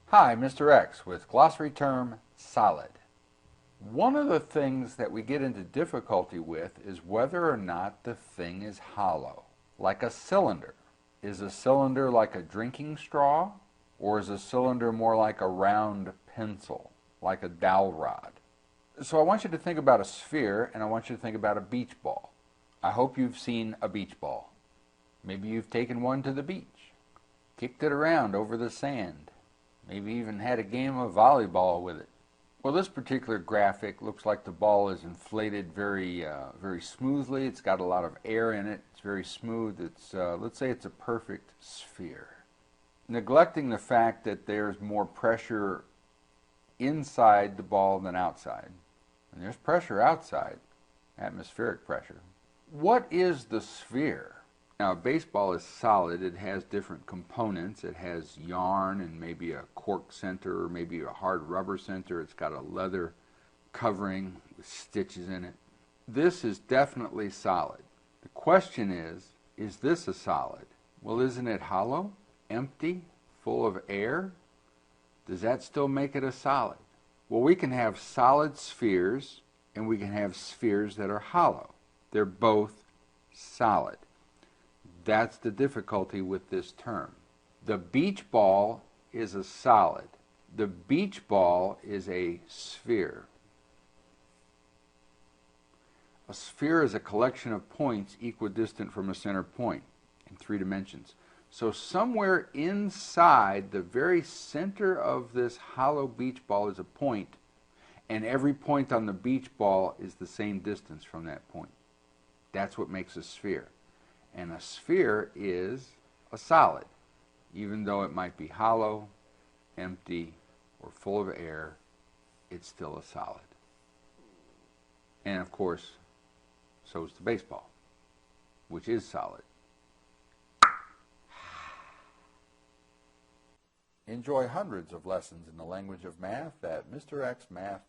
Hi, Mr. X with glossary term solid. One of the things that we get into difficulty with is whether or not the thing is hollow, like a cylinder. Is a cylinder like a drinking straw, or is a cylinder more like a round pencil, like a dowel rod? So I want you to think about a sphere, and I want you to think about a beach ball. I hope you've seen a beach ball. Maybe you've taken one to the beach, kicked it around over the sand, maybe even had a game of volleyball with it. Well, this particular graphic looks like the ball is inflated very smoothly. It's got a lot of air in it. It's very smooth. Let's say it's a perfect sphere. Neglecting the fact that there's more pressure inside the ball than outside. And there's pressure outside, atmospheric pressure. What is the sphere? Now, a baseball is solid. It has different components. It has yarn and maybe a cork center or maybe a hard rubber center. It's got a leather covering with stitches in it. This is definitely solid. The question is this a solid? Well, isn't it hollow, empty, full of air? Does that still make it a solid? Well, we can have solid spheres and we can have spheres that are hollow. They're both solid. That's the difficulty with this term. The beach ball is a solid. The beach ball is a sphere. A sphere is a collection of points equidistant from a center point in 3 dimensions. So somewhere inside the very center of this hollow beach ball is a point, and every point on the beach ball is the same distance from that point. That's what makes a sphere. And a sphere is a solid. Even though it might be hollow, empty, or full of air, it's still a solid. And of course, so is the baseball, which is solid. Enjoy hundreds of lessons in the language of math at MrXMath.com.